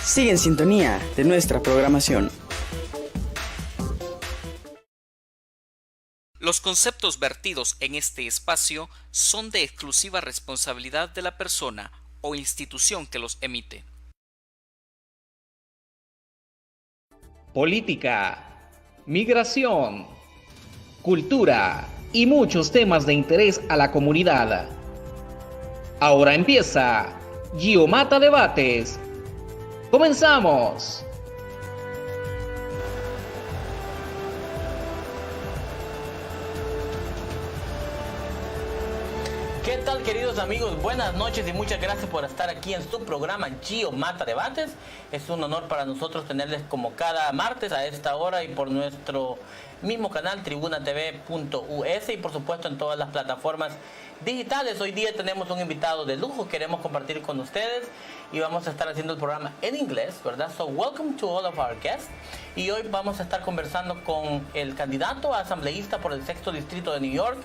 Sigue en sintonía de nuestra programación. Los conceptos vertidos en este espacio son de exclusiva responsabilidad de la persona o institución que los emite. Política, migración, cultura y muchos temas de interés a la comunidad. Ahora empieza Gio Mata Debates. ¡Comenzamos! ¿Qué tal, queridos amigos? Buenas noches y muchas gracias por estar aquí en su programa Gio Mata Debates. Es un honor para nosotros tenerles como cada martes a esta hora y por nuestro mismo canal tribunatv.us y por supuesto en todas las plataformas digitales. Hoy día tenemos un invitado de lujo, queremos compartir con ustedes y vamos a estar haciendo el programa en inglés, ¿verdad? So welcome to all of our guests. Y hoy vamos a estar conversando con el candidato a asambleísta por el 6º Distrito de New York.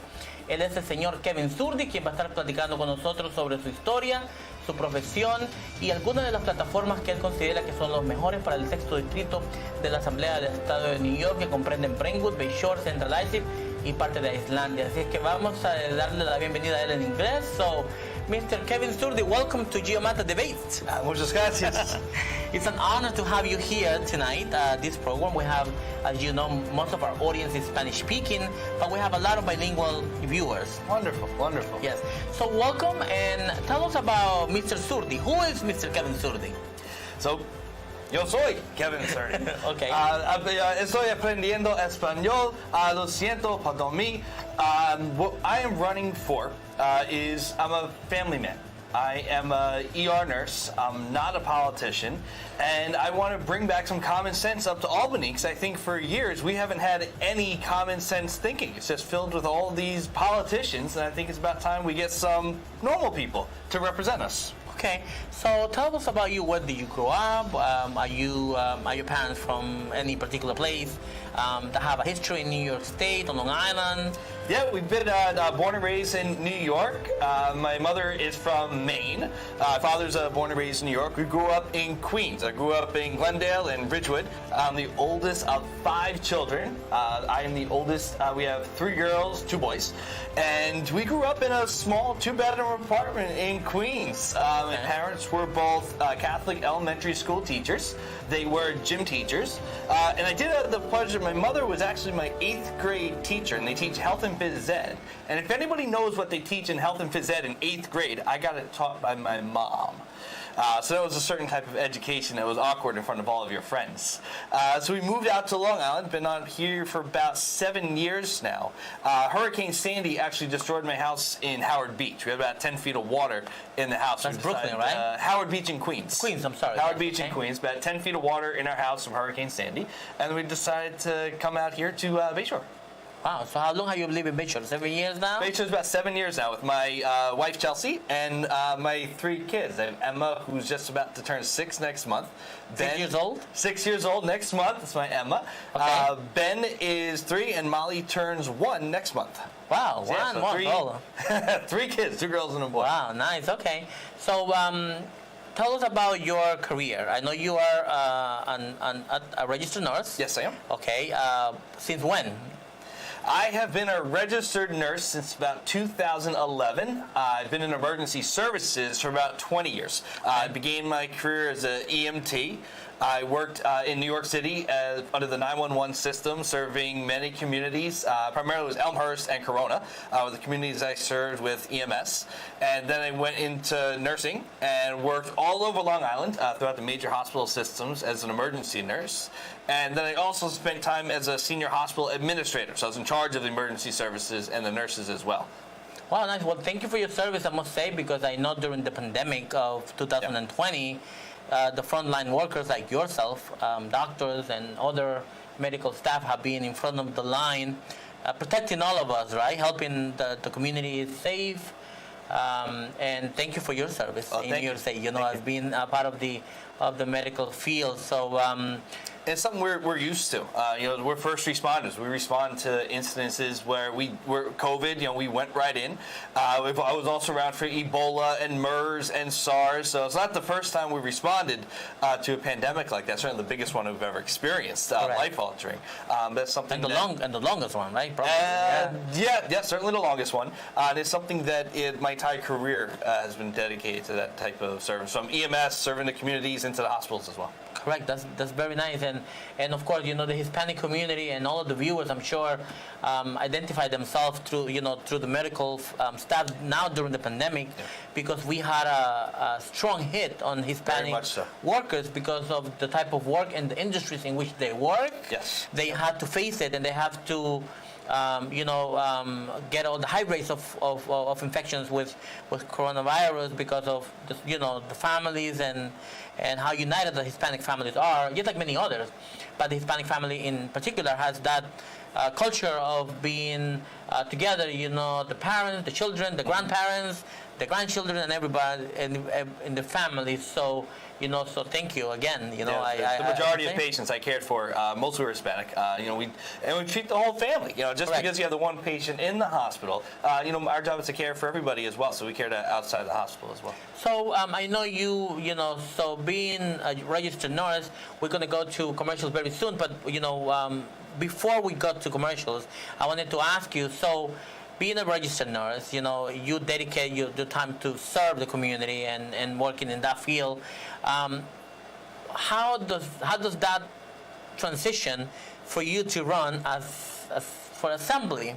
Él es el señor Kevin Zurdi, quien va a estar platicando con nosotros sobre su historia, su profesión y algunas de las plataformas que él considera que son los mejores para el 6º Distrito de la Asamblea del Estado de New York, que comprenden Brentwood, Bayshore, Central Islip y parte de Islandia. Así es que vamos a darle la bienvenida a él en inglés. So, Mr. Kevin Zurdi, welcome to Gio Mata Debates. Muchas gracias. It's an honor to have you here tonight. This program, we have, as you know, most of our audience is Spanish speaking, but we have a lot of bilingual viewers. Wonderful, wonderful. Yes. So welcome and tell us about Mr. Zurdi. Who is Mr. Kevin Zurdi? So, yo soy Kevin Zurdi. Okay. Estoy aprendiendo español. Lo siento para mí. What I am running for is I'm a family man. I am a ER nurse. I'm not a politician. And I want to bring back some common sense up to Albany because I think for years we haven't had any common sense thinking. It's just filled with all these politicians, and I think it's about time we get some normal people to represent us. Okay, so tell us about you. Where did you grow up? Are your parents from any particular place that have a history in New York State, on Long Island? Yeah, we've been born and raised in New York. My mother is from Maine. Father's born and raised in New York. We grew up in Queens. I grew up in Glendale and Ridgewood. I'm the oldest of 5 children. I am the oldest. We have 3 girls, 2 boys. And we grew up in a small 2-bedroom apartment in Queens. My parents were both Catholic elementary school teachers. They were gym teachers. And I did have the pleasure, my mother was actually my 8th grade teacher, and they teach health and phys ed. And if anybody knows what they teach in health and phys ed in 8th grade, I got it taught by my mom. So that was a certain type of education that was awkward in front of all of your friends. So we moved out to Long Island, been on here for about 7 years now. Hurricane Sandy actually destroyed my house in Howard Beach. We had about 10 feet of water in the house. That's Brooklyn, right? Howard Beach in Queens. Queens, I'm sorry. Howard Beach in Queens, about 10 feet of water in our house from Hurricane Sandy. And we decided to come out here to Bayshore. Wow, so how long have you lived in Bayshore? 7 years now? Bayshore's about 7 years now with my wife Chelsea and my 3 kids. I have Emma, who's just about to turn 6 next month. 6 years old? 6 years old next month. That's my Emma. Okay. Ben is 3 and Molly turns 1 next month. Wow, So, yeah, so one. 3, Oh. 3 kids, 2 girls and a boy. Wow, nice. Okay. So tell us about your career. I know you are a registered nurse. Yes, I am. Okay. Since when? I have been a registered nurse since about 2011. I've been in emergency services for about 20 years. I began my career as an EMT. I worked in New York City under the 911 system, serving many communities. Primarily it was Elmhurst and Corona, were the communities I served with EMS. And then I went into nursing and worked all over Long Island throughout the major hospital systems as an emergency nurse. And then I also spent time as a senior hospital administrator. So I was in charge of the emergency services and the nurses as well. Wow, nice. Well, thank you for your service, I must say, because I know during the pandemic of 2020, the frontline workers like yourself, doctors and other medical staff have been in front of the line, protecting all of us, right? Helping the community safe. And thank you for your service in New York State. You know, as being a part of the medical field. So It's something we're used to. We're first responders. We respond to incidences where COVID, we went right in. I was also around for Ebola and MERS and SARS, so it's not the first time we responded to a pandemic like that. Certainly the biggest one we've ever experienced, life-altering. That's something and the longest one, right? Probably. Yeah, certainly the longest one. And it's something that my entire career has been dedicated to that type of service, from EMS, serving the communities, into the hospitals as well. Correct. That's very nice, and of course, the Hispanic community and all of the viewers, I'm sure, identify themselves through the medical staff now during the pandemic, because we had a strong hit on Hispanic workers because of the type of work and the industries in which they work. Yes. They had to face it, and they have to get all the high rates of infections with coronavirus because of the families and how united the Hispanic families are, just like many others. But the Hispanic family in particular has that culture of being together, the parents, the children, the grandparents, the grandchildren, and everybody in the family. So, so thank you again. The majority of patients I cared for, mostly were Hispanic. We treat the whole family. Just because you have the one patient in the hospital, our job is to care for everybody as well. So we care outside the hospital as well. So I know so being a registered nurse, we're going to go to commercials very soon. But before we got to commercials, I wanted to ask you. So, being a registered nurse, you dedicate your time to serve the community and working in that field. How does that transition for you to run as for assembly?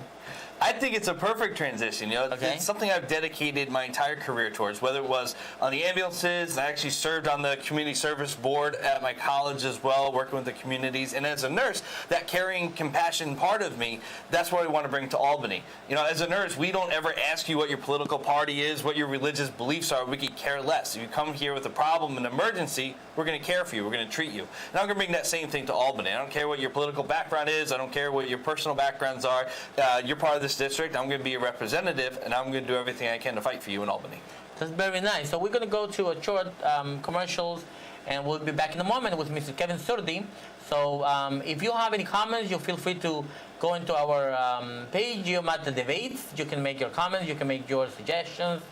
I think it's a perfect transition. It's something I've dedicated my entire career towards, whether it was on the ambulances. I actually served on the community service board at my college as well, working with the communities. And as a nurse, that caring, compassion part of me, that's what I want to bring to Albany. As a nurse, we don't ever ask you what your political party is, what your religious beliefs are. We could care less. If you come here with a problem, an emergency, we're going to care for you. We're going to treat you. And I'm going to bring that same thing to Albany. I don't care what your political background is. I don't care what your personal backgrounds are. You're part of this district. I'm going to be a representative, and I'm going to do everything I can to fight for you in Albany. That's very nice. So we're going to go to a short commercials, and we'll be back in a moment with Mr. Kevin Surdi. So if you have any comments, you feel free to go into our page, Gio Mata Debates. You can make your comments, you can make your suggestions,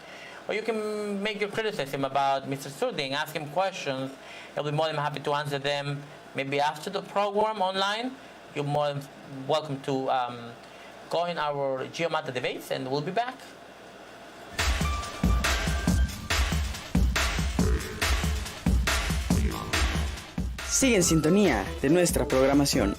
or you can make your criticism about Mr. Surdi and ask him questions. He'll be more than happy to answer them maybe after the program online. You're more than welcome to go in our Gio Mata Debates, and we'll be back. Sigue en sintonía de nuestra programación.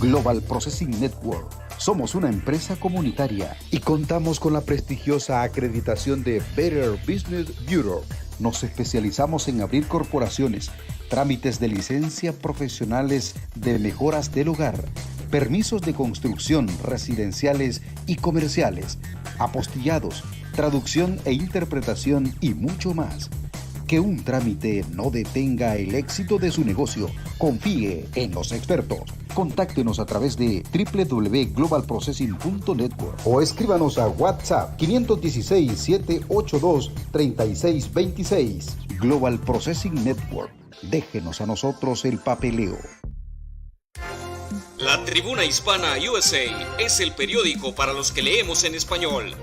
Global Processing Network. Somos una empresa comunitaria y contamos con la prestigiosa acreditación de Better Business Bureau. Nos especializamos en abrir corporaciones, trámites de licencia profesionales de mejoras del hogar, permisos de construcción residenciales y comerciales, apostillados, traducción e interpretación y mucho más. Que un trámite no detenga el éxito de su negocio. Confíe en los expertos. Contáctenos a través de www.globalprocessing.network o escríbanos a WhatsApp 516-782-3626. Global Processing Network. Déjenos a nosotros el papeleo. La Tribuna Hispana USA es el periódico para los que leemos en español.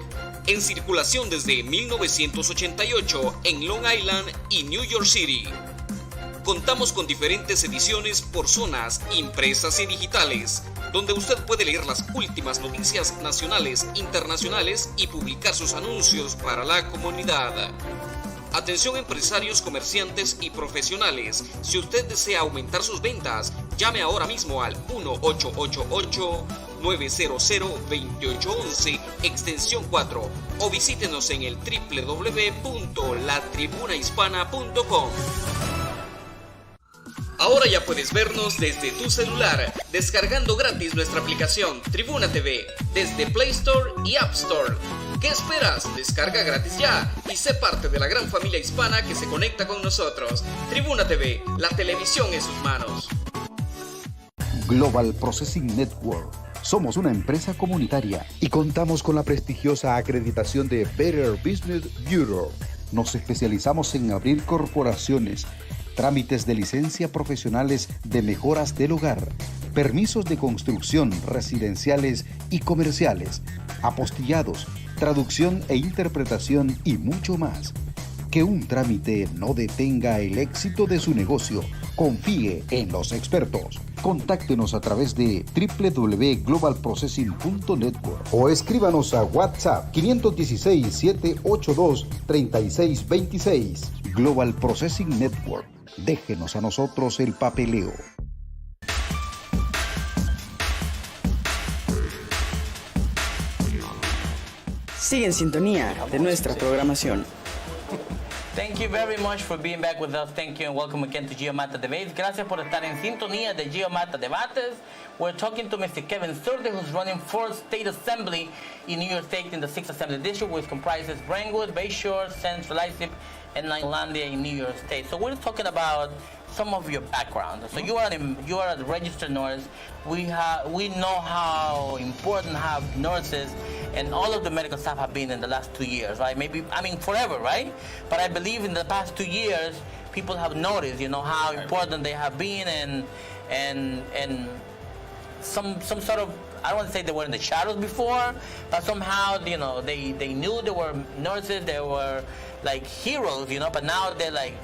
En circulación desde 1988 en Long Island y New York City. Contamos con diferentes ediciones por zonas, impresas y digitales, donde usted puede leer las últimas noticias nacionales, internacionales y publicar sus anuncios para la comunidad. Atención empresarios, comerciantes y profesionales. Si usted desea aumentar sus ventas, llame ahora mismo al 1-888-900-2811, extensión 4, o visítenos en el www.latribunahispana.com. Ahora ya puedes vernos desde tu celular, descargando gratis nuestra aplicación Tribuna TV desde Play Store y App Store. ¿Qué esperas? Descarga gratis ya y sé parte de la gran familia hispana que se conecta con nosotros. Tribuna TV, la televisión en sus manos. Global Processing Network. Somos una empresa comunitaria y contamos con la prestigiosa acreditación de Better Business Bureau. Nos especializamos en abrir corporaciones, trámites de licencia profesionales de mejoras del hogar, permisos de construcción residenciales y comerciales, apostillados, traducción e interpretación y mucho más. Que un trámite no detenga el éxito de su negocio. Confíe en los expertos. Contáctenos a través de www.globalprocessing.network o escríbanos a WhatsApp 516-782-3626. Global Processing Network. Déjenos a nosotros el papeleo. Sigue en sintonía de nuestra programación. Thank you very much for being back with us. Thank you and welcome again to Gio Mata Debates. Gracias por estar en sintonía de Gio Mata Debates. We're talking to Mr. Kevin Sturdy, who's running for State Assembly in New York State in the 6th Assembly District, which comprises Brentwood, Bayshore, Central Islip, and Ninelandia in New York State. So we're talking about some of your background. So you are a registered nurse. We know how important have nurses and all of the medical staff have been in the last 2 years, right? Forever, right? But I believe in the past 2 years, people have noticed, how important they have been and some sort of, I don't want to say they were in the shadows before, but somehow, they knew they were nurses, they were like heroes, but now they're like,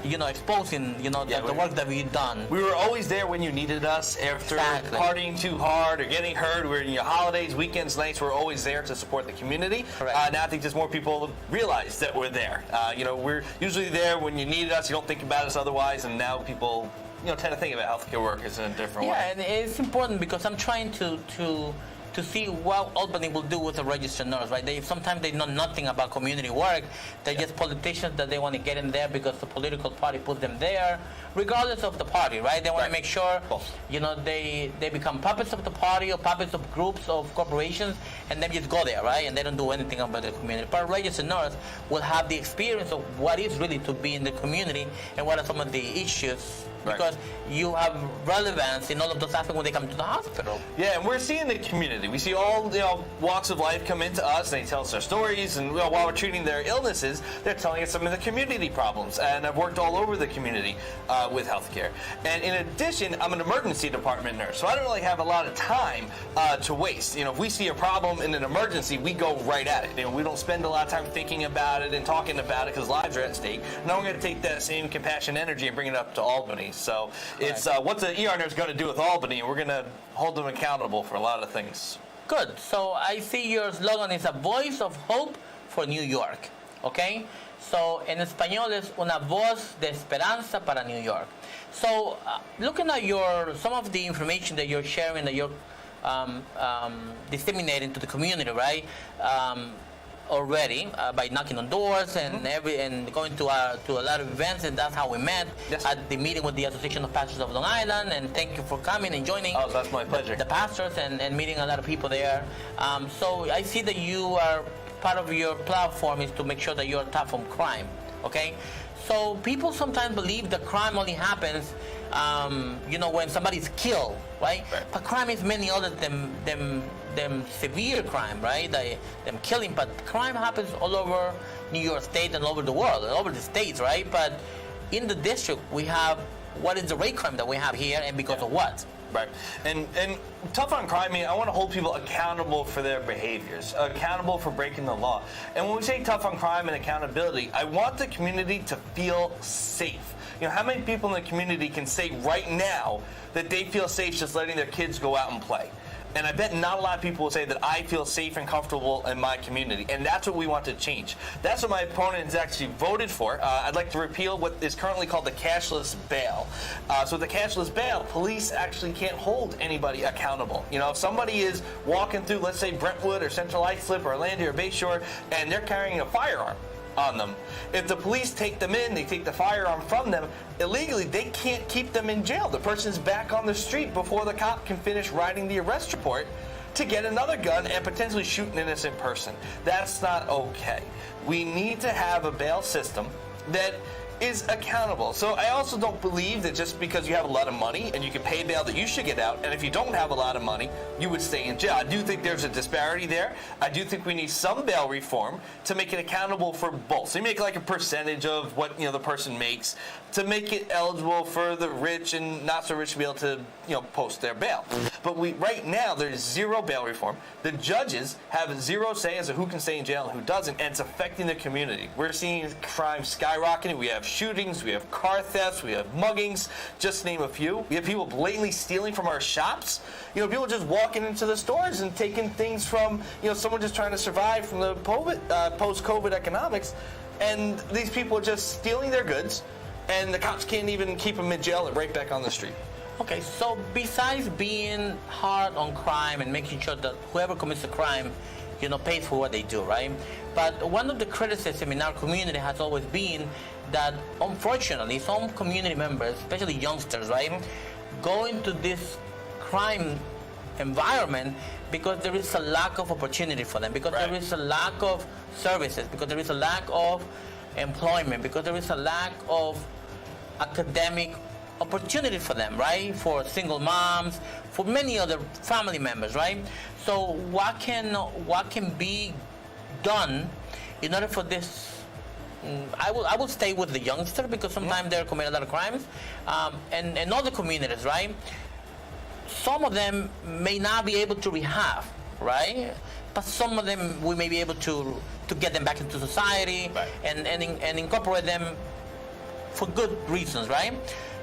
exposing, the work that we've done. We were always there when you needed us after partying too hard or getting hurt. We're in your holidays, weekends, nights. We're always there to support the community. Now I think just more people realize that we're there. We're usually there when you needed us. You don't think about us otherwise, and now people tend to think about healthcare workers in a different way. Yeah, and it's important because I'm trying to see what Albany will do with a registered nurse, right? Sometimes they know nothing about community work. They're just politicians that they want to get in there because the political party put them there, regardless of the party, right? They want to make sure, they become puppets of the party or puppets of groups of corporations, and then just go there, right? And they don't do anything about the community. But a registered nurse will have the experience of what is really to be in the community and what are some of the issues. Because you have relevance in all of those aspects when they come to the hospital. Yeah, and we're seeing the community. We see all walks of life come into us, and they tell us their stories. And while we're treating their illnesses, they're telling us some of the community problems. And I've worked all over the community with healthcare. And in addition, I'm an emergency department nurse, so I don't really have a lot of time to waste. If we see a problem in an emergency, we go right at it. We don't spend a lot of time thinking about it and talking about it because lives are at stake. Now we're going to take that same compassion energy and bring it up to Albany. So it's what's an ER nurse going to do with Albany, and we're going to hold them accountable for a lot of things. Good. So I see your slogan is a voice of hope for New York. Okay? So en español es una voz de esperanza para New York. So looking at some of the information that you're sharing, that you're disseminating to the community, right? Already by knocking on doors and going to a lot of events, and that's how we met at the meeting with the Association of Pastors of Long Island. And thank you for coming and joining. Oh, that's my pleasure. The pastors and meeting a lot of people there. So I see that you are part of your platform is to make sure that you're tough on crime. Okay, so people sometimes believe that crime only happens, when somebody's killed, right? But crime is many other than severe crime, right? Them killing, but crime happens all over New York State and all over the world, all over the states, right? But in the district, we have what is the rate crime that we have here, and because of what? Right. And tough on crime, I want to hold people accountable for their behaviors, accountable for breaking the law. And when we say tough on crime and accountability, I want the community to feel safe. How many people in the community can say right now that they feel safe just letting their kids go out and play? And I bet not a lot of people will say that I feel safe and comfortable in my community. And that's what we want to change. That's what my opponent has actually voted for. I'd like to repeal what is currently called the cashless bail. So the cashless bail, police actually can't hold anybody accountable. If somebody is walking through, let's say, Brentwood or Central Islip or Ninelandia or Bayshore, and they're carrying a firearm on them. If the police take them in, they take the firearm from them, illegally, they can't keep them in jail. The person's back on the street before the cop can finish writing the arrest report to get another gun and potentially shoot an innocent person. That's not okay. We need to have a bail system that is accountable. So I also don't believe that just because you have a lot of money and you can pay bail that you should get out, and if you don't have a lot of money, you would stay in jail. I do think there's a disparity there. I do think we need some bail reform to make it accountable for both. So you make like a percentage of what the person makes to make it eligible for the rich and not so rich to be able to post their bail. But right now there's zero bail reform. The judges have zero say as to who can stay in jail and who doesn't, and it's affecting the community. We're seeing crime skyrocketing. We have shootings, we have car thefts, we have muggings, just to name a few. We have people blatantly stealing from our shops. People just walking into the stores and taking things from, someone just trying to survive from the post-COVID economics. And these people are just stealing their goods, and the cops can't even keep them in jail and right back on the street. Okay, so besides being hard on crime and making sure that whoever commits a crime, pays for what they do, right? But one of the criticism in our community has always been that, unfortunately, some community members, especially youngsters, right, go into this crime environment because there is a lack of opportunity for them, because there is a lack of services, because there is a lack of employment, because there is a lack of academic opportunity for them, right? For single moms, for many other family members, right? So what can be done in order for this? I will stay with the youngster because sometimes they're committing a lot of crimes, and other communities, right? Some of them may not be able to rehab, right? But some of them we may be able to get them back into society, and incorporate them for good reasons, right?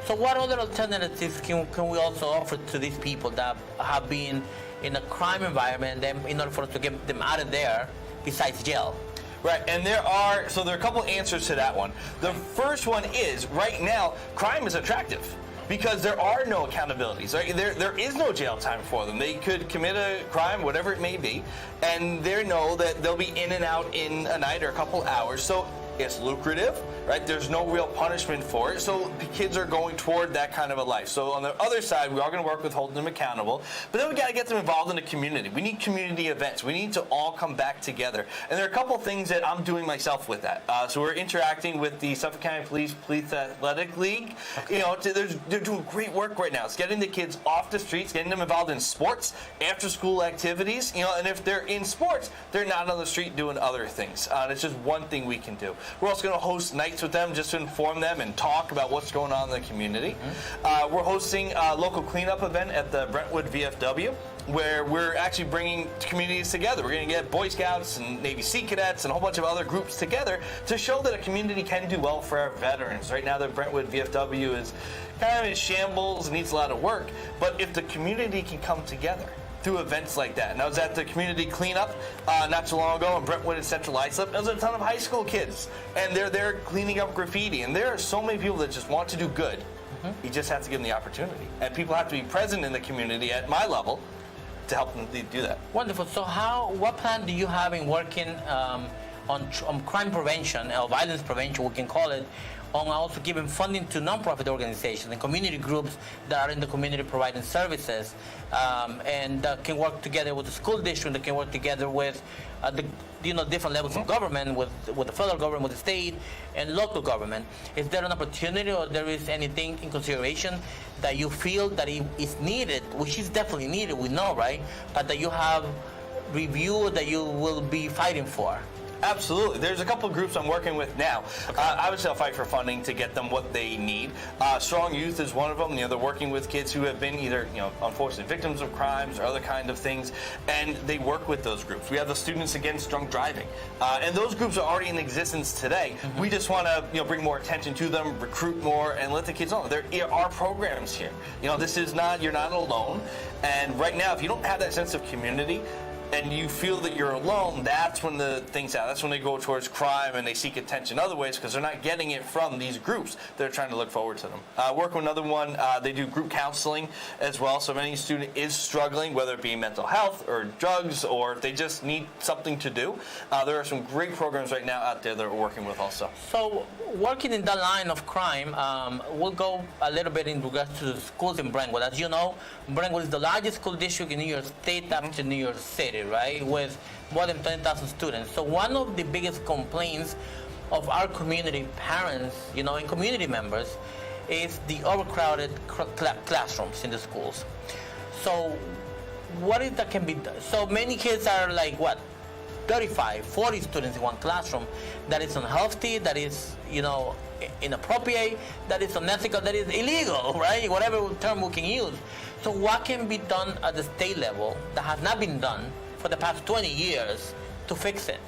So what other alternatives can we also offer to these people that have been in a crime environment, in order for us to get them out of there besides jail? Right, and there are a couple answers to that one. The first one is, right now, crime is attractive because there are no accountabilities. Right? There is no jail time for them. They could commit a crime, whatever it may be, and they know that they'll be in and out in a night or a couple hours. So it's lucrative, right? There's no real punishment for it, so the kids are going toward that kind of a life. So on the other side, we are going to work with holding them accountable, but then we got to get them involved in the community. We need community events. We need to all come back together. And there are a couple things that I'm doing myself with that. So we're interacting with the Suffolk County Police Athletic League. They're doing great work right now. It's getting the kids off the streets, getting them involved in sports, after-school activities. And if they're in sports, they're not on the street doing other things. It's just one thing we can do. We're also going to host nights with them just to inform them and talk about what's going on in the community. We're hosting a local cleanup event at the Brentwood VFW, where we're actually bringing communities together. We're going to get Boy Scouts and Navy Sea Cadets and a whole bunch of other groups together to show that a community can do well for our veterans. Right now, the Brentwood VFW is kind of in shambles, needs a lot of work, but if the community can come together through events like that. And I was at the community cleanup not too long ago in Brentwood and Central Islip. There was a ton of high school kids, and they're there cleaning up graffiti. And there are so many people that just want to do good. You just have to give them the opportunity. And people have to be present in the community at my level to help them do that. Wonderful. So what plan do you have in working on crime prevention, or violence prevention, we can call it, on also giving funding to nonprofit organizations and community groups that are in the community providing services, and that can work together with the school district, that can work together with the different levels of government, with the federal government, with the state and local government. Is there an opportunity, or there is anything in consideration that you feel that is needed, which is definitely needed, we know, right? But that you have reviewed, that you will be fighting for? Absolutely. There's a couple of groups I'm working with now. Obviously, I'll fight for funding to get them what they need. Strong Youth is one of them. They're working with kids who have been either, unfortunately, victims of crimes or other kind of things, and they work with those groups. We have the Students Against Drunk Driving, and those groups are already in existence today. We just want to, bring more attention to them, recruit more, and let the kids know there are programs here. This is not, you're not alone. And right now, if you don't have that sense of community, and you feel that you're alone, that's when the things happen. That's when they go towards crime and they seek attention other ways because they're not getting it from these groups. They're trying to look forward to them. Work with another one, they do group counseling as well. So if any student is struggling, whether it be mental health or drugs, or if they just need something to do, there are some great programs right now out there that we're working with also. So working in that line of crime, we'll go a little bit in regards to the schools in Brentwood. As you know, Brentwood is the largest school district in New York State after New York City, right, with more than 20,000 students. So one of the biggest complaints of our community parents, and community members, is the overcrowded classrooms in the schools. So what is that can be done? So many kids are like, 35, 40 students in one classroom. That is unhealthy, that is, inappropriate, that is unethical, that is illegal, right? Whatever term we can use. So what can be done at the state level that has not been done for the past 20 years to fix it?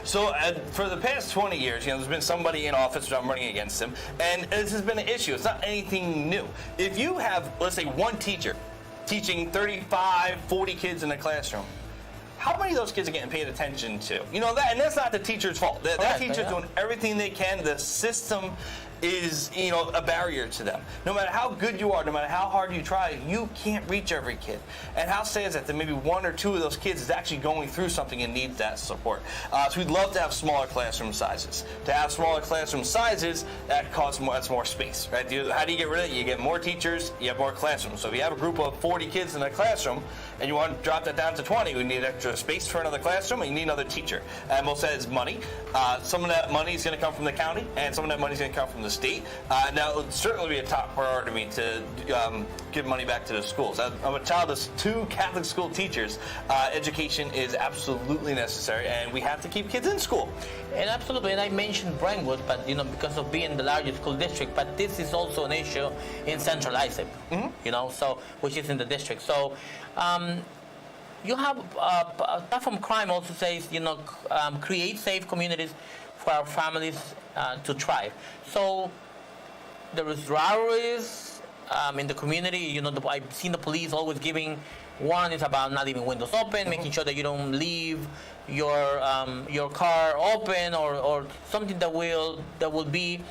So for the past 20 years, there's been somebody in office that I'm running against him, and this has been an issue. It's not anything new. If you have, let's say, one teacher teaching 35, 40 kids in a classroom, how many of those kids are getting paid attention to? And that's not the teacher's fault. That teacher's doing everything they can. The system is, a barrier to them. No matter how good you are, no matter how hard you try, you can't reach every kid. And how sad is that maybe one or two of those kids is actually going through something and needs that support. So we'd love to have smaller classroom sizes. To have smaller classroom sizes, that's more space, right? How do you get rid of it? You get more teachers, you have more classrooms. So if you have a group of 40 kids in a classroom and you want to drop that down to 20, we need extra space for another classroom and you need another teacher. And most of that is money. Some of that money is going to come from the county and some of that money is going to come from the state. Now, it would certainly be a top priority to me to give money back to the schools. I'm a child of two Catholic school teachers. Education is absolutely necessary, and we have to keep kids in school. And absolutely, and I mentioned Brentwood, but because of being the largest school district, but this is also an issue in Central ISIP, so which is in the district. So you have Platform Crime also says, create safe communities for our families to thrive. So there is rivalries in the community. I've seen the police always giving warnings about not leaving windows open, making sure that you don't leave your car open, or something that will be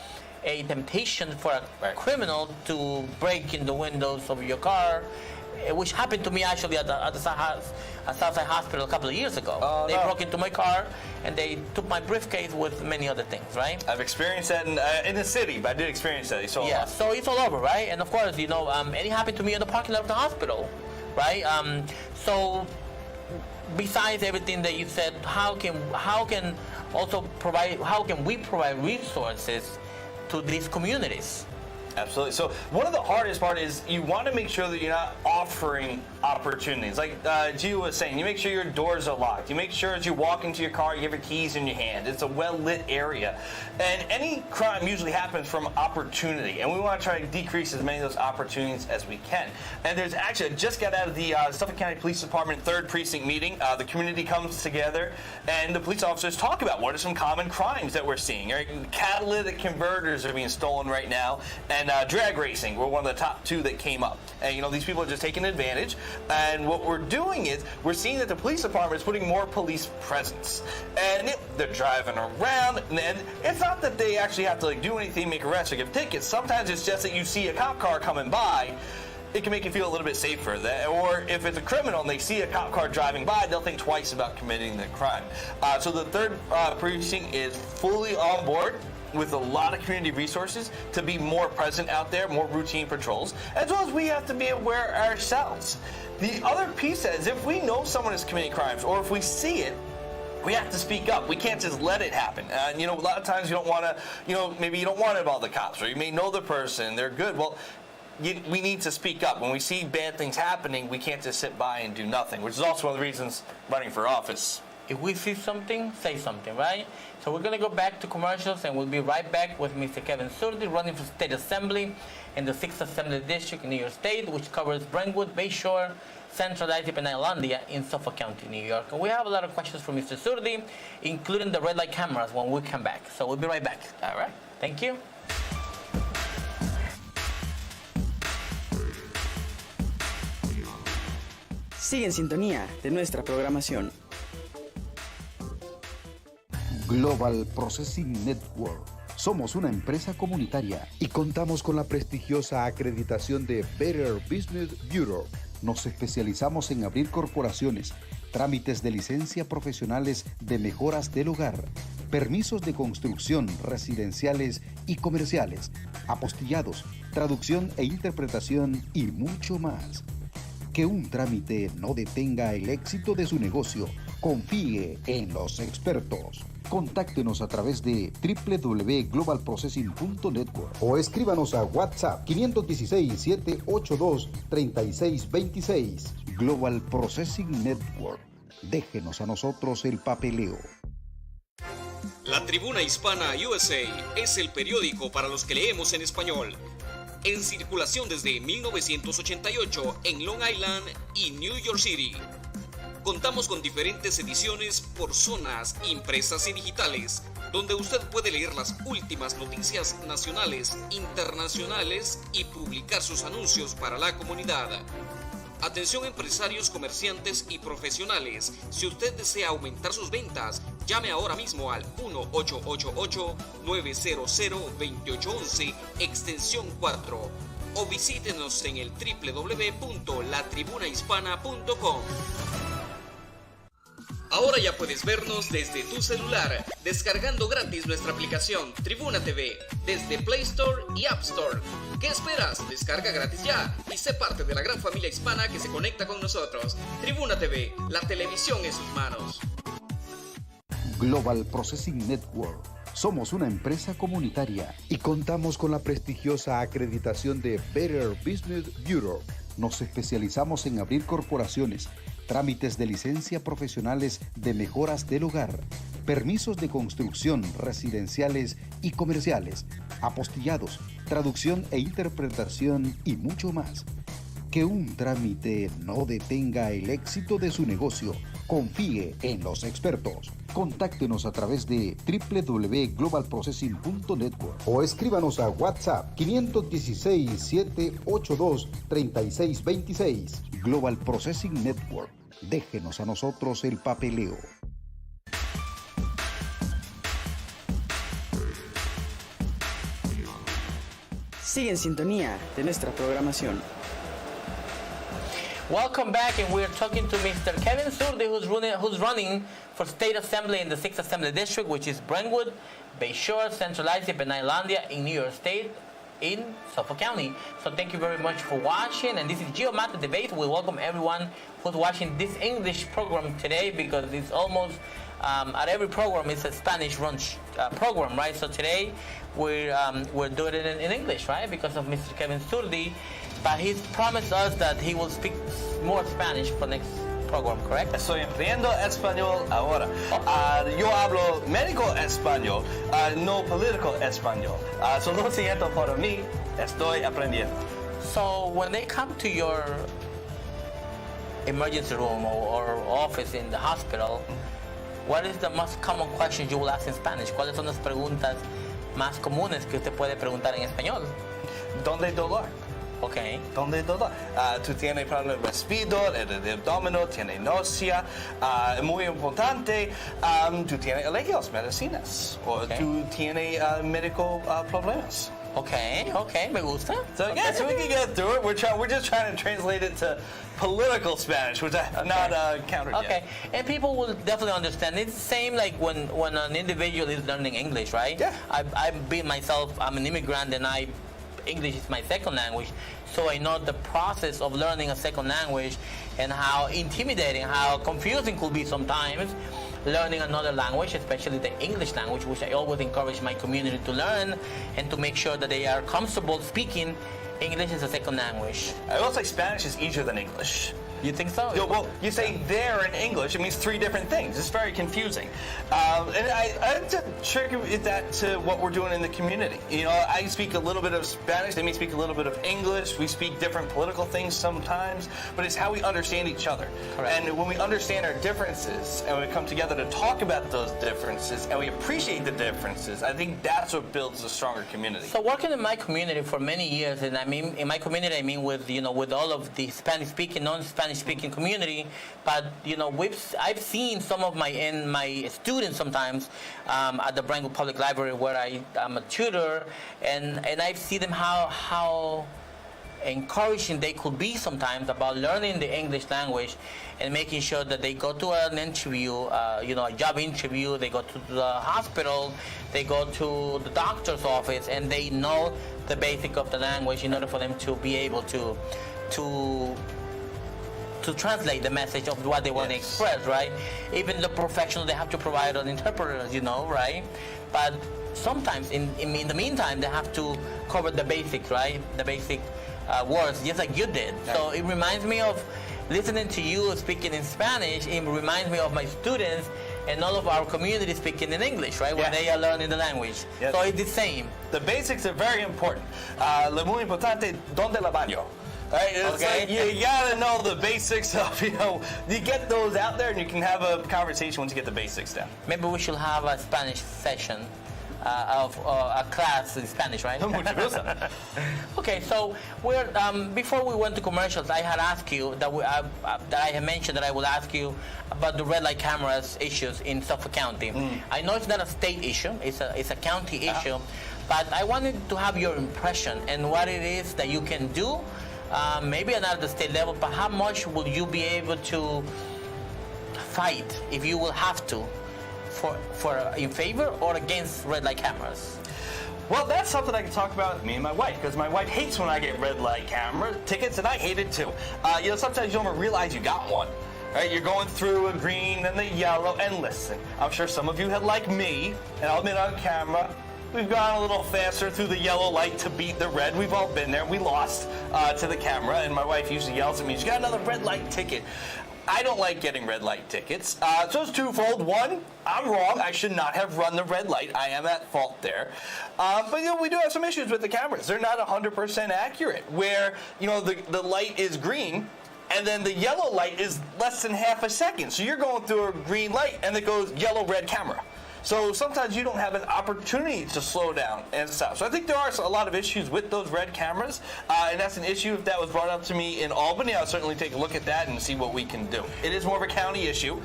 a temptation for a criminal to break in the windows of your car, which happened to me actually at the Southside Hospital a couple of years ago. They broke into my car and they took my briefcase with many other things, right? I've experienced that in the city, but I did experience that. So it's all over, right? And of course, and it happened to me in the parking lot of the hospital, right? So besides everything that you said, how can we provide resources to these communities? Absolutely. So one of the hardest part is you want to make sure that you're not offering opportunities. Like Gio was saying, you make sure your doors are locked. You make sure as you walk into your car, you have your keys in your hand. It's a well-lit area. And any crime usually happens from opportunity. And we want to try to decrease as many of those opportunities as we can. And there's actually, I just got out of the Suffolk County Police Department 3rd Precinct meeting. The community comes together and the police officers talk about what are some common crimes that we're seeing. Right? Catalytic converters are being stolen right now. And drag racing were one of the top 2 that came up. And these people are just taking advantage. And what we're doing is we're seeing that the police department is putting more police presence. And they're driving around. And it's not that they actually have to do anything, make arrests or give tickets. Sometimes it's just that you see a cop car coming by. It can make you feel a little bit safer. Or if it's a criminal and they see a cop car driving by, they'll think twice about committing the crime. So the 3rd precinct is fully on board with a lot of community resources to be more present out there, more routine patrols, as well as we have to be aware ourselves. The other piece is if we know someone is committing crimes or if we see it, we have to speak up. We can't just let it happen. A lot of times you don't want to, maybe you don't want to involve the cops, or you may know the person, they're good. Well, we need to speak up. When we see bad things happening, we can't just sit by and do nothing, which is also one of the reasons running for office. If we see something, say something, right? So we're going to go back to commercials and we'll be right back with Mr. Kevin Surdi running for State Assembly in the 6th Assembly District in New York State, which covers Brentwood, Bayshore, Central ISIP, and Islandia in Suffolk County, New York. And we have a lot of questions from Mr. Surdi, including the red light cameras when we come back. So we'll be right back. All right. Thank you. Sigue en sintonía de nuestra programación. Global Processing Network. Somos una empresa comunitaria y contamos con la prestigiosa acreditación de Better Business Bureau. Nos especializamos en abrir corporaciones, trámites de licencia profesionales de mejoras del hogar, permisos de construcción residenciales y comerciales, apostillados, traducción e interpretación y mucho más. Que un trámite no detenga el éxito de su negocio Confíe en los expertos. Contáctenos a través de www.globalprocessing.network o escríbanos a WhatsApp 516-782-3626. Global Processing Network. Déjenos a nosotros el papeleo. La Tribuna Hispana USA es el periódico para los que leemos en español. En circulación desde 1988 en Long Island y New York City. Contamos con diferentes ediciones por zonas, impresas y digitales, donde usted puede leer las últimas noticias nacionales, internacionales y publicar sus anuncios para la comunidad. Atención empresarios, comerciantes y profesionales. Si usted desea aumentar sus ventas, llame ahora mismo al 1-888-900-2811, extensión 4. O visítenos en el www.latribunahispana.com. Ahora ya puedes vernos desde tu celular, descargando gratis nuestra aplicación Tribuna TV desde Play Store y App Store. ¿Qué esperas? Descarga gratis ya y sé parte de la gran familia hispana que se conecta con nosotros. Tribuna TV, la televisión en sus manos. Global Processing Network. Somos una empresa comunitaria y contamos con la prestigiosa acreditación de Better Business Bureau. Nos especializamos en abrir corporaciones, trámites de licencia profesionales de mejoras del hogar, permisos de construcción residenciales y comerciales, apostillados, traducción e interpretación y mucho más. Que un trámite no detenga el éxito de su negocio. Confíe en los expertos. Contáctenos a través de www.globalprocessing.network o escríbanos a WhatsApp 516-782-3626. Global Processing Network. Déjenos a nosotros el papeleo. Sigue en sintonía de nuestra programación. Welcome back, and we're talking to Mr. Kevin Zurdi, who's running for State Assembly in the 6th Assembly District, which is Brentwood, Bayshore, Central Islip, and Islandia in New York State, in Suffolk County. So thank you very much for watching, and this is Gio Mata Debates. We welcome everyone who's watching this English program today, because it's almost at every program it's a Spanish lunch program, right? So today we're doing it in English, right? Because of Mr. Kevin Zurdi. But he's promised us that he will speak more Spanish for next program, correct? Estoy aprendiendo español ahora. Yo hablo médico español, no político español. So lo siento por mí, estoy aprendiendo. So when they come to your emergency room or office in the hospital, what is the most common questions you will ask in Spanish? ¿Cuáles son las preguntas más comunes que usted puede preguntar en español? ¿Dónde dolor? Okay. ¿Dónde dolor? Tú tienes problema de respiro, de abdomen, tienes náusea. Muy importante, tú tienes alergias, medicinas. O tú tienes médico problemas. Okay, me gusta. So yeah, so we can get through it. We're just trying to translate it to political Spanish, which I'm not countered yet. Okay, and people will definitely understand. It's the same like when an individual is learning English, right? Yeah. I've been myself, I'm an immigrant, and English is my second language, so I know the process of learning a second language and how intimidating, how confusing could be sometimes learning another language, especially the English language, which I always encourage my community to learn and to make sure that they are comfortable speaking English as a second language. I will say Spanish is easier than English. You think so? Well, you say there in English, it means three different things. It's very confusing. And I have to attribute that to what we're doing in the community. You know, I speak a little bit of Spanish, they may speak a little bit of English, we speak different political things sometimes, but it's how we understand each other. Correct. And when we understand our differences and we come together to talk about those differences and we appreciate the differences, I think that's what builds a stronger community. So working in my community for many years, and I mean in my community, I mean with with all of the Spanish-speaking, non-Spanish-speaking community, but I've seen some of my students sometimes at the Brentwood Public Library where I'm a tutor, and I see them how encouraging they could be sometimes about learning the English language and making sure that they go to an interview, a job interview, they go to the hospital, they go to the doctor's office, and they know the basic of the language in order for them to be able to to translate the message of what they want to express, right? Even the professionals, they have to provide an interpreter, you know, right? But sometimes in the meantime, they have to cover the basics, right? The basic words, just like you did. So it reminds me of listening to you speaking in Spanish. It reminds me of my students and all of our community speaking in English, right? When they are learning the language. Yes. So it's the same. The basics are very important. Lo muy importante, donde la baño? Right? It's like you gotta know the basics of, you get those out there and you can have a conversation once you get the basics down. Maybe we should have a Spanish session of a class in Spanish, right? Mucho gusto. Okay, so we're before we went to commercials, I had asked you that I had mentioned that I would ask you about the red light cameras issues in Suffolk County. I know it's not a state issue; it's a county issue, but I wanted to have your impression and what it is that you can do. Maybe not at the state level, but how much will you be able to fight if you will have to? For in favor or against red light cameras? Well, that's something I can talk about with me and my wife, because my wife hates when I get red light camera tickets, and I hate it too. Sometimes you don't realize you got one. Right? You're going through a green and the yellow, and listen, I'm sure some of you have, like me, and I'll admit on camera, we've gone a little faster through the yellow light to beat the red. We've all been there. We lost to the camera, and my wife usually yells at me, "You got another red light ticket." I don't like getting red light tickets. So it's twofold. One, I'm wrong. I should not have run the red light. I am at fault there. But we do have some issues with the cameras. They're not 100% accurate. Where the light is green, and then the yellow light is less than half a second. So you're going through a green light, and it goes yellow, red camera. So sometimes you don't have an opportunity to slow down and stop. So I think there are a lot of issues with those red cameras, and that's an issue. If that was brought up to me in Albany, I'll certainly take a look at that and see what we can do. It is more of a county issue.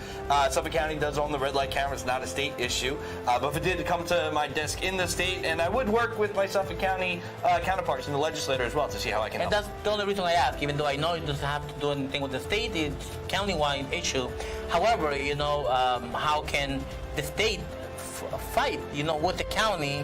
Suffolk County does own the red light cameras, not a state issue. But if it did come to my desk in the state, and I would work with my Suffolk County counterparts in the legislature as well to see how I can help. And that's the only reason I ask, even though I know it doesn't have to do anything with the state, it's county-wide issue. However, how can the state fight, with the county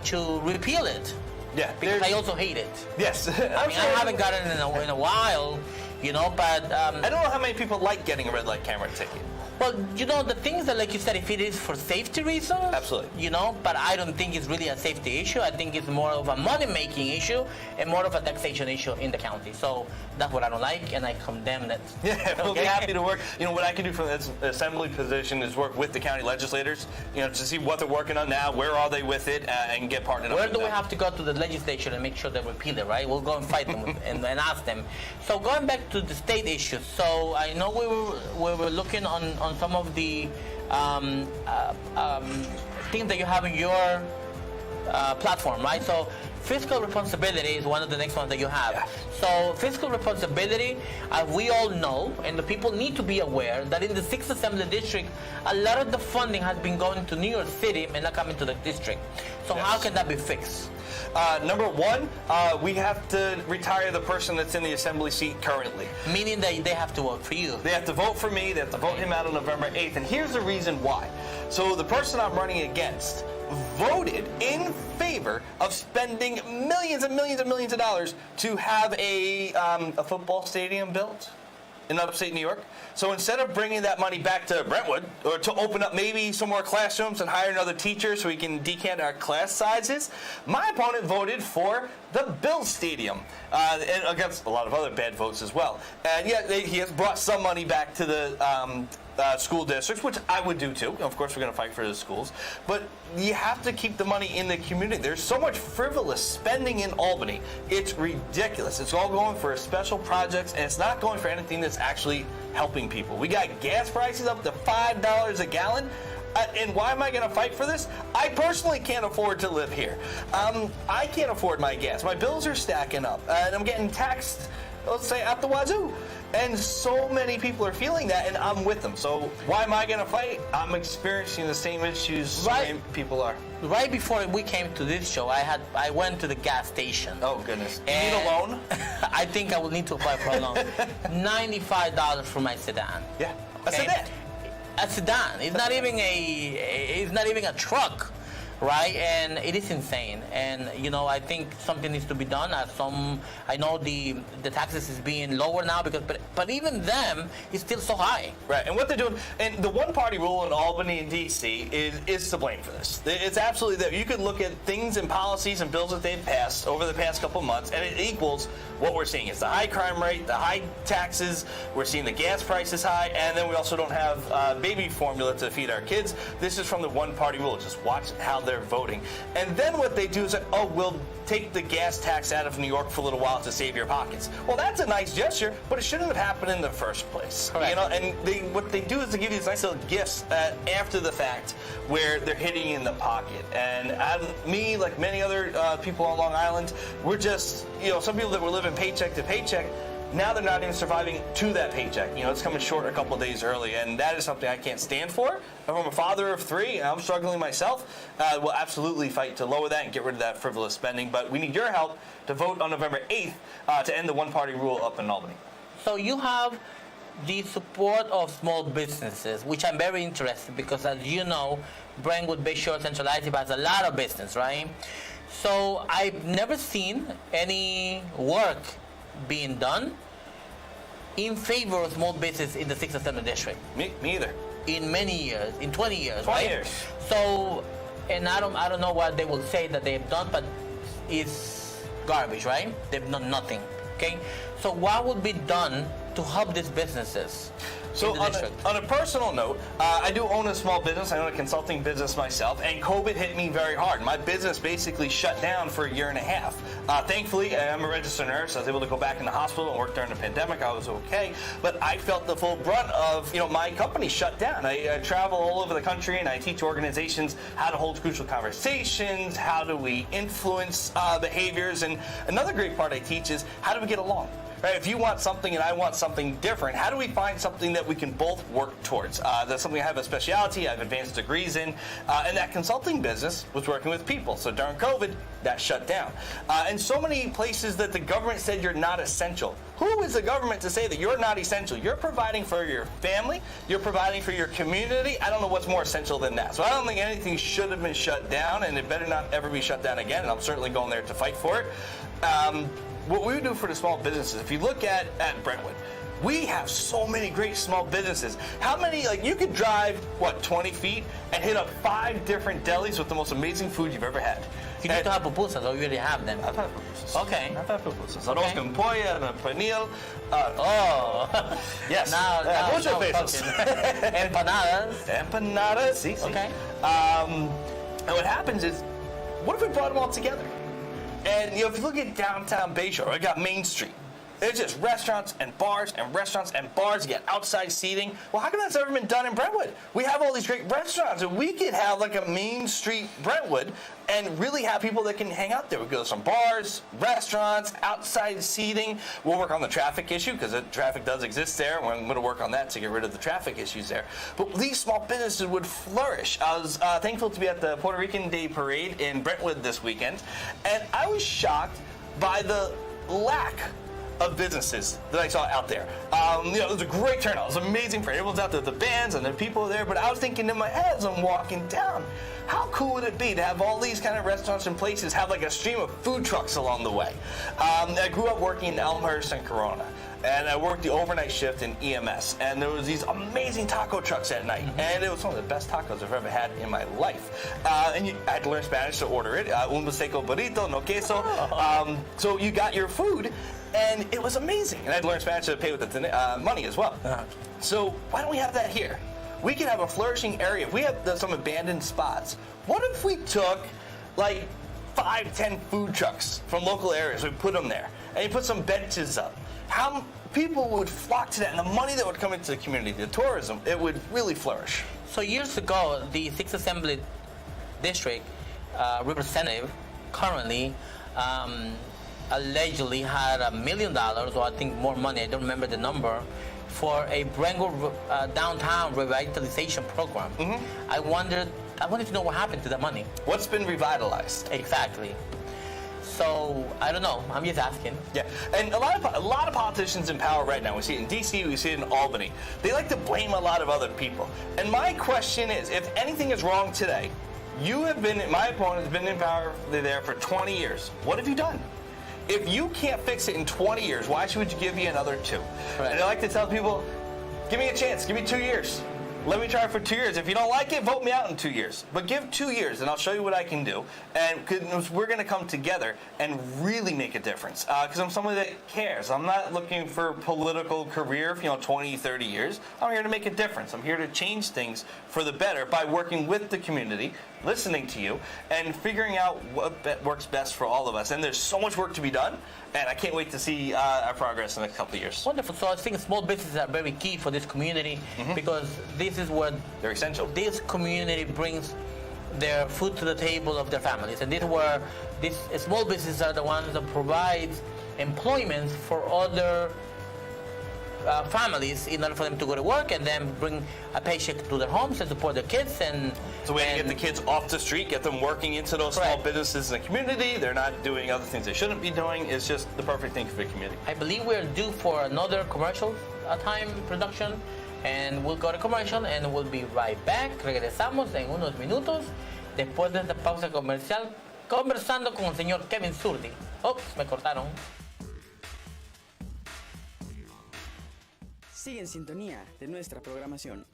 to repeal it? Yeah, because I also hate it. Yes, I haven't gotten it in a while, but I don't know how many people like getting a red light camera ticket. Well, the things that, like you said, if it is for safety reasons, absolutely. But I don't think it's really a safety issue. I think it's more of a money-making issue and more of a taxation issue in the county. So that's what I don't like, and I condemn that. Yeah, we'll be happy to work. What I can do from this assembly position is work with the county legislators, to see what they're working on now, where are they with it, and get partnered up. Where do we have to go to the legislature and make sure they repeal it, right? We'll go and fight them and ask them. So going back to the state issues, so I know we were looking on some of the things that you have in your platform, right? So fiscal responsibility is one of the next ones that you have. Yeah. So fiscal responsibility, we all know, and the people need to be aware that in the 6th Assembly District, a lot of the funding has been going to New York City and not coming to the district. So how can that be fixed? Number one, we have to retire the person that's in the assembly seat currently. Meaning that they have to vote for you. They have to vote for me. They have to vote him out on November 8th. And here's the reason why. So the person I'm running against voted in favor of spending millions and millions and millions of dollars to have a football stadium built in upstate New York. So instead of bringing that money back to Brentwood, or to open up maybe some more classrooms and hire another teacher so we can decant our class sizes, my opponent voted for the Bills Stadium, and against a lot of other bad votes as well. And yet he has brought some money back to the school districts, which I would do too. Of course, we're going to fight for the schools. But you have to keep the money in the community. There's so much frivolous spending in Albany. It's ridiculous. It's all going for special projects, and it's not going for anything that's actually helping people. We got gas prices up to $5 a gallon. And why am I going to fight for this? I personally can't afford to live here. I can't afford my gas. My bills are stacking up. And I'm getting taxed, let's say, at the wazoo. And so many people are feeling that, and I'm with them. So why am I going to fight? I'm experiencing the same issues so many people are. Right before we came to this show, I went to the gas station. Oh, goodness. You need a loan? I think I will need to apply for a loan. $95 for my sedan. Yeah, a sedan. A sedan. It's not even a truck. right? And it is insane. And I think something needs to be done. I know the taxes is being lower now but even them is still so high. Right, and what they're doing, and the one-party rule in Albany and D.C. is to blame for this. It's absolutely there. You could look at things and policies and bills that they've passed over the past couple of months, and it equals what we're seeing. It's the high crime rate, the high taxes, we're seeing the gas prices high, and then we also don't have baby formula to feed our kids. This is from the one-party rule. Just watch how they're voting. And then what they do is we'll take the gas tax out of New York for a little while to save your pockets. Well, that's a nice gesture, but it shouldn't have happened in the first place. Correct. And what they do is they give you these nice little gifts after the fact where they're hitting you in the pocket. And me, like many other people on Long Island, we're just, some people that were living paycheck to paycheck, now they're not even surviving to that paycheck. It's coming short a couple of days early, and that is something I can't stand for. I'm a father of 3, and I'm struggling myself. We'll absolutely fight to lower that and get rid of that frivolous spending, but we need your help to vote on November 8th to end the one-party rule up in Albany. So you have the support of small businesses, which I'm very interested because, as you know, Brentwood, Bayshore, Central Islip has a lot of business, right? So I've never seen any work being done in favor of small business in the 6th Assembly District. Me either. In many years, in 20 years, 20 right? years. So, and I don't know what they will say that they've done, but it's garbage, right? They've done nothing, okay? So what would be done to help these businesses? So on a personal note, I do own a small business. I own a consulting business myself, and COVID hit me very hard. My business basically shut down for a year and a half. Thankfully, I'm a registered nurse. I was able to go back in the hospital and work during the pandemic. I was okay, but I felt the full brunt of, my company shut down. I travel all over the country, and I teach organizations how to hold crucial conversations, how do we influence behaviors, and another great part I teach is how do we get along? Right, if you want something and I want something different, how do we find something that we can both work towards? That's something I have a specialty, I have advanced degrees in, and that consulting business was working with people. So during COVID, that shut down. And so many places that the government said you're not essential. Who is the government to say that you're not essential? You're providing for your family, you're providing for your community. I don't know what's more essential than that. So I don't think anything should have been shut down, and it better not ever be shut down again, and I'm certainly going there to fight for it. What we do for the small businesses, if you look at Brentwood, we have so many great small businesses. How many, you could drive, 20 feet and hit up 5 different delis with the most amazing food you've ever had. You need to have pupusas, or you already have them. I've had pupusas. Okay. I've had pupusas. Arroz con pollo, pernil. Yes. Now mucho pesos. Empanadas. Empanadas, sí. Okay. And what happens is, what if we brought them all together? And if you look at downtown Bayshore, I got Main Street. There's just restaurants and bars and restaurants and bars. You get outside seating. Well, how come that's never been done in Brentwood? We have all these great restaurants, and we could have a Main Street Brentwood and really have people that can hang out there. We go to some bars, restaurants, outside seating. We'll work on the traffic issue because the traffic does exist there. We're going to work on that to get rid of the traffic issues there. But these small businesses would flourish. I was thankful to be at the Puerto Rican Day Parade in Brentwood this weekend, and I was shocked by the lack of businesses that I saw out there. It was a great turnout. It was amazing for everyone's out there, the bands and the people there. But I was thinking in my head as I'm walking down, how cool would it be to have all these kind of restaurants and places have a stream of food trucks along the way? I grew up working in Elmhurst and Corona, and I worked the overnight shift in EMS, and there was these amazing taco trucks at night, and it was one of the best tacos I've ever had in my life. I had to learn Spanish to order it. Un seco burrito, no queso. So you got your food, and it was amazing. And I had to learn Spanish to pay with the money as well. So why don't we have that here? We can have a flourishing area. If we have some abandoned spots, what if we took 5-10 food trucks from local areas, we put them there, and you put some benches up? How people would flock to that, and the money that would come into the community, the tourism, it would really flourish. So years ago, the 6th Assembly District representative currently allegedly had $1 million, or I think more money, I don't remember the number, for a Brentwood downtown revitalization program. Mm-hmm. I wanted to know what happened to that money. What's been revitalized? Exactly. So I don't know. I'm just asking. Yeah, and a lot of politicians in power right now. We see it in D.C. We see it in Albany. They like to blame a lot of other people. And my question is, if anything is wrong today, My opponent has been in power there for 20 years. What have you done? If you can't fix it in 20 years, why should we give you another 2? Right. And I like to tell people, give me a chance, give me 2 years. Let me try it for 2 years. If you don't like it, vote me out in 2 years. But give 2 years, and I'll show you what I can do. And we're going to come together and really make a difference. Because I'm somebody that cares. I'm not looking for a political career for 20, 30 years. I'm here to make a difference. I'm here to change things for the better by working with the community, listening to you, and figuring out what works best for all of us. And there's so much work to be done. And I can't wait to see our progress in a couple of years. Wonderful. So I think small businesses are very key for this community because this is what they're essential. This community brings their food to the table of their families, and this is where these small businesses are the ones that provide employment for other families in order for them to go to work and then bring a paycheck to their homes and support their kids. And it's a way to get the kids off the street, get them working into those small businesses in the community. They're not doing other things they shouldn't be doing. It's just the perfect thing for the community. I believe we're due for another commercial time production, and we'll go to commercial and we'll be right back. Regresamos en unos minutos después de esta pausa comercial conversando con el señor Kevin Zurdi. Oops, me cortaron. Sigue en sintonía de nuestra programación.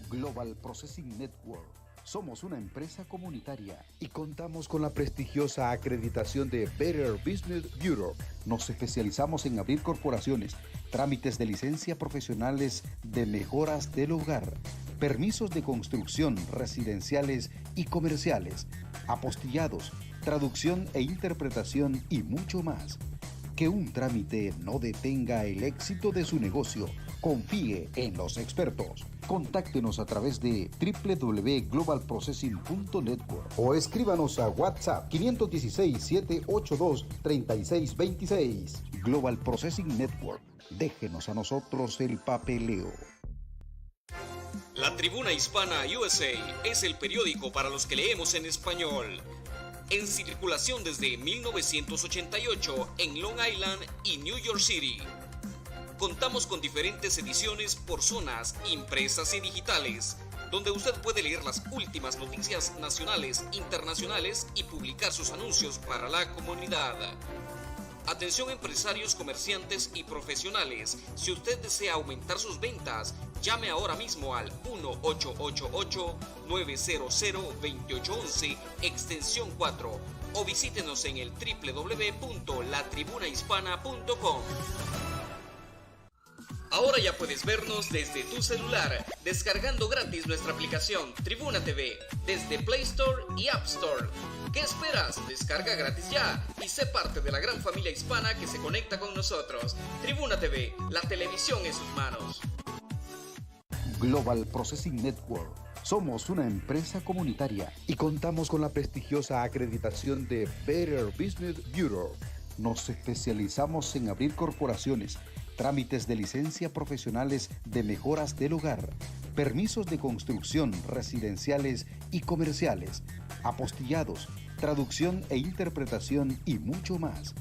Global Processing Network. Somos una empresa comunitaria y contamos con la prestigiosa acreditación de Better Business Bureau. Nos especializamos en abrir corporaciones, trámites de licencia profesionales de mejoras del hogar, permisos de construcción residenciales y comerciales, apostillados, traducción e interpretación y mucho más. Que un trámite no detenga el éxito de su negocio. Confíe en los expertos. Contáctenos a través de www.globalprocessing.network o escríbanos a WhatsApp 516-782-3626. Global Processing Network. Déjenos a nosotros el papeleo. La Tribuna Hispana USA es el periódico para los que leemos en español. En circulación desde 1988 en Long Island y New York City. Contamos con diferentes ediciones por zonas, impresas y digitales, donde usted puede leer las últimas noticias nacionales, internacionales y publicar sus anuncios para la comunidad. Atención empresarios, comerciantes y profesionales. Si usted desea aumentar sus ventas, llame ahora mismo al 1-888-900-2811, extensión 4, o visítenos en el www.latribunahispana.com. Ahora ya puedes vernos desde tu celular, descargando gratis nuestra aplicación Tribuna TV desde Play Store y App Store. ¿Qué esperas? Descarga gratis ya y sé parte de la gran familia hispana que se conecta con nosotros. Tribuna TV, la televisión en sus manos. Global Processing Network. Somos una empresa comunitaria y contamos con la prestigiosa acreditación de Better Business Bureau. Nos especializamos en abrir corporaciones, trámites de licencia profesionales de mejoras del hogar, permisos de construcción residenciales y comerciales, apostillados, traducción e interpretación y mucho más.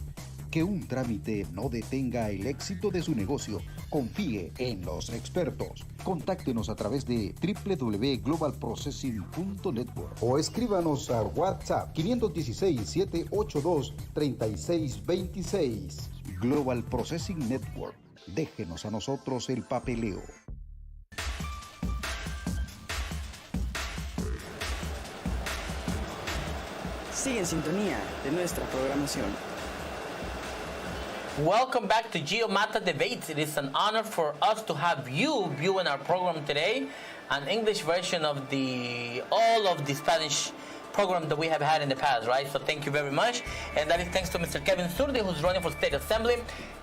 Que un trámite no detenga el éxito de su negocio. Confíe en los expertos. Contáctenos a través de www.globalprocessing.network o escríbanos a WhatsApp 516-782-3626. Global Processing Network. Déjenos a nosotros el papeleo. Sigue en sintonía de nuestra programación. Welcome back to Gio Mata Debates. It is an honor for us to have you viewing our program today, an English version of all of the Spanish program that we have had in the past, right? So thank you very much. And that is thanks to Mr. Kevin Zurdi, who's running for State Assembly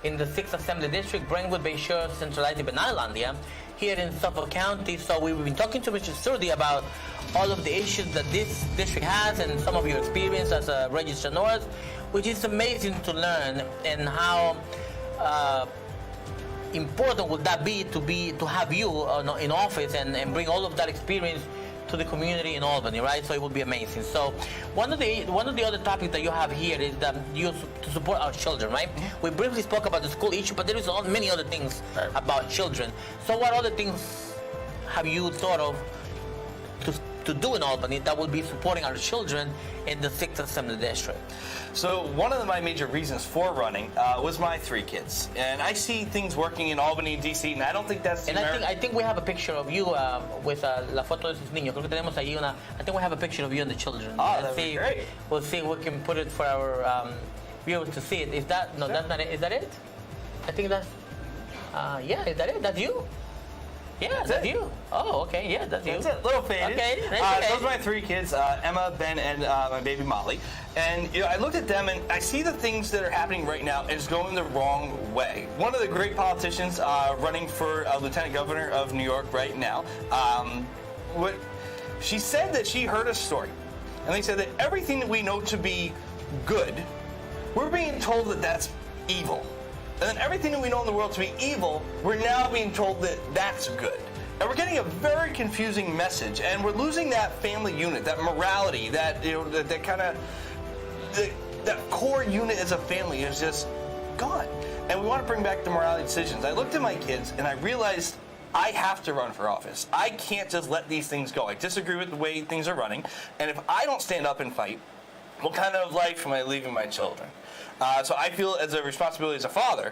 in the 6th Assembly District, Brentwood, Bayshore, Central Islandia, here in Suffolk County. So we've been talking to Mr. Zurdi about all of the issues that this district has and some of your experience as a registered nurse, which is amazing to learn, and how important would that be to have you in office and bring all of that experience to the community in Albany, right? So it would be amazing. So one of the other topics that you have here is that you to support our children, right? Mm-hmm. We briefly spoke about the school issue, but there is many other things about children. So what other things have you thought of to do in Albany that will be supporting our children in the 6th Assembly District? So one of my major reasons for running was my 3 kids, and I see things working in Albany and DC, and I don't think that's. And I think we have a picture of you with la foto de sus niños. Creo que tenemos ahí una. I think we have a picture of you and the children. Oh, that'd be great. We'll see if we can put it for our viewers to see it. Is that no? Sure. That's not it. Is that it? I think that's. Yeah, is that it? That's you. Yeah, that's you. Oh, okay. Yeah, that's you. That's it. Little faded. Okay. Those are my 3 kids, Emma, Ben, and my baby Molly. And I looked at them and I see the things that are happening right now is going the wrong way. One of the great politicians running for lieutenant governor of New York right now, she said that she heard a story, and they said that everything that we know to be good, we're being told that that's evil. And then everything that we know in the world to be evil, we're now being told that that's good. And we're getting a very confusing message, and we're losing that family unit, that morality, that that kind of that core unit as a family is just gone. And we want to bring back the morality decisions. I looked at my kids and I realized I have to run for office. I can't just let these things go. I disagree with the way things are running, and if I don't stand up and fight, what kind of life am I leaving my children? So I feel as a responsibility as a father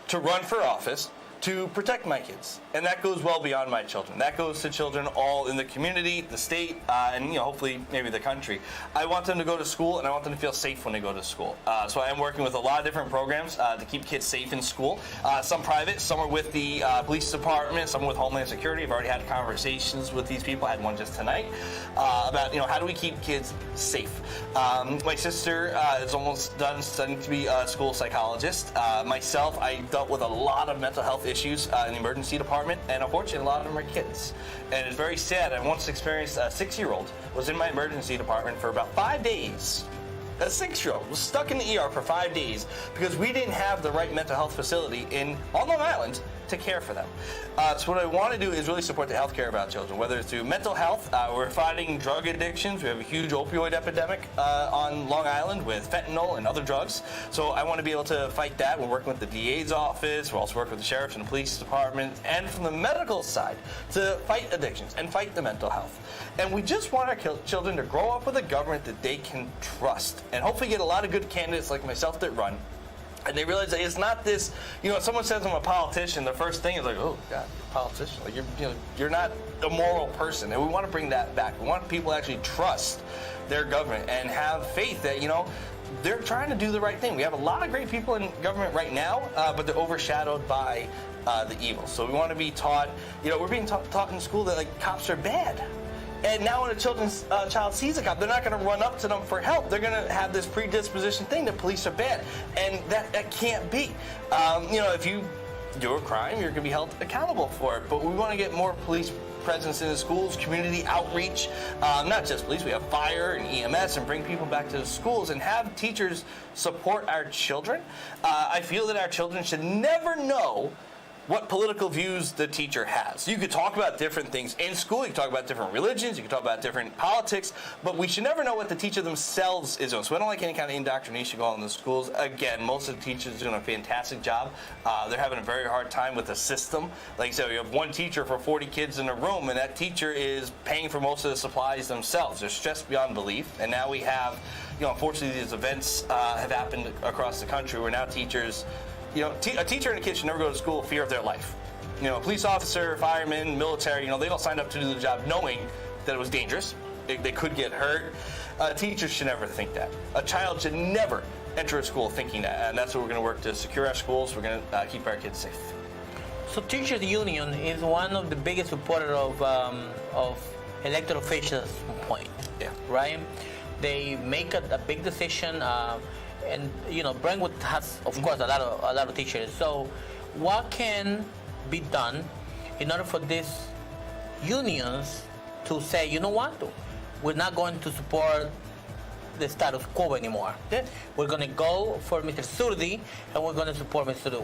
to run for office to protect my kids, and that goes well beyond my children. That goes to children all in the community, the state, and hopefully maybe the country. I want them to go to school, and I want them to feel safe when they go to school. So I am working with a lot of different programs to keep kids safe in school. Some private, some are with the police department, some with Homeland Security. I've already had conversations with these people. I had one just tonight about how do we keep kids safe. My sister is almost done studying to be a school psychologist. Myself, I dealt with a lot of mental health issues in the emergency department, and unfortunately a lot of them are kids. And it's very sad. I once experienced a 6-year-old was in my emergency department for about 5 days. A 6-year-old was stuck in the ER for 5 days because we didn't have the right mental health facility on Long Island to care for them. So what I want to do is really support the health care of our children, whether it's through mental health. We're fighting drug addictions. We have a huge opioid epidemic on Long Island with fentanyl and other drugs. So I want to be able to fight that. We're working with the DA's office. We're also working with the sheriff's and the police department, and from the medical side to fight addictions and fight the mental health. And we just want our children to grow up with a government that they can trust, and hopefully get a lot of good candidates like myself that run. And they realize that it's not this, if someone says I'm a politician, the first thing is like, oh, God, you're a politician. Like, you're not a moral person. And we want to bring that back. We want people to actually trust their government and have faith that, they're trying to do the right thing. We have a lot of great people in government right now, but they're overshadowed by the evil. So we want to be taught, we're being taught in school that, cops are bad. And now when a child sees a cop, they're not going to run up to them for help. They're going to have this predisposition thing that police are bad. And that can't be. If you do a crime, you're going to be held accountable for it. But we want to get more police presence in the schools, community outreach, not just police. We have fire and EMS, and bring people back to the schools and have teachers support our children. I feel that our children should never know what political views the teacher has. You could talk about different things in school. You can talk about different religions. You can talk about different politics. But we should never know what the teacher themselves is doing. So I don't like any kind of indoctrination going on in the schools. Again, most of the teachers are doing a fantastic job. They're having a very hard time with the system. Like I said, you have one teacher for 40 kids in a room, and that teacher is paying for most of the supplies themselves. They're stressed beyond belief. And now we have, unfortunately, these events have happened across the country where now teachers, a teacher and a kid should never go to school with fear of their life. A police officer, fireman, military, they all signed up to do the job knowing that it was dangerous. They could get hurt. Teachers should never think that. A child should never enter a school thinking that. And that's what we're going to work to secure our schools. We're going to keep our kids safe. So Teachers Union is one of the biggest supporters of elected officials point. Yeah. Right? They make a big decision. And Brentwood has, of course, a lot of teachers. So, what can be done in order for these unions to say, you know what, we're not going to support the status quo anymore. Yeah. We're going to go for Mr. Surdi, and we're going to support Mr. Surdi.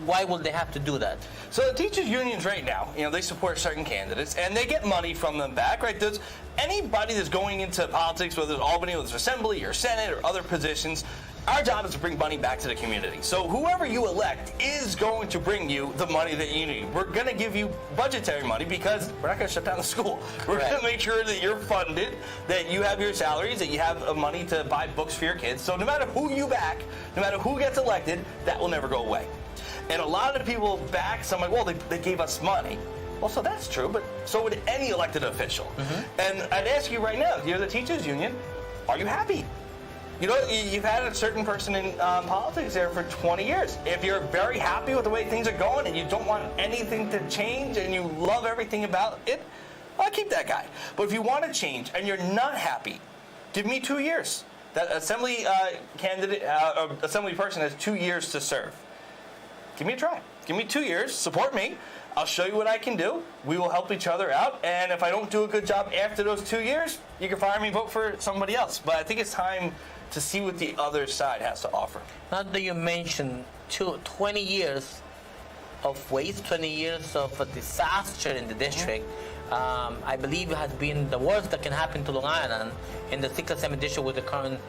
Why would they have to do that? So the teachers' unions right now, they support certain candidates, and they get money from them back, right? There's anybody that's going into politics, whether it's Albany, whether it's Assembly or Senate or other positions, Our job is to bring money back to the community. So whoever you elect is going to bring you the money that you need. We're going to give you budgetary money because we're not going to shut down the school. We're going to make sure that you're funded, that you have your salaries, that you have money to buy books for your kids. So no matter who you back, no matter who gets elected, that will never go away. And a lot of the people back, some like, well, they gave us money. Well, so that's true, but so would any elected official. And I'd ask you right now, you're the teachers union, are you happy? You know, you've had a certain person in politics there for 20 years. If you're very happy with the way things are going and you don't want anything to change and you love everything about it, I'll keep that guy. But if you want to change and you're not happy, give me 2 years. That assembly assembly person has 2 years to serve. Give me a try. Give me 2 years. Support me. I'll show you what I can do. We will help each other out. And if I don't do a good job after those 2 years, you can fire me and vote for somebody else. But I think it's time to see what the other side has to offer. Now that you mentioned 20 years of waste, 20 years of a disaster in the district, I believe it has been the worst that can happen to Long Island in the 6th Assembly District with the current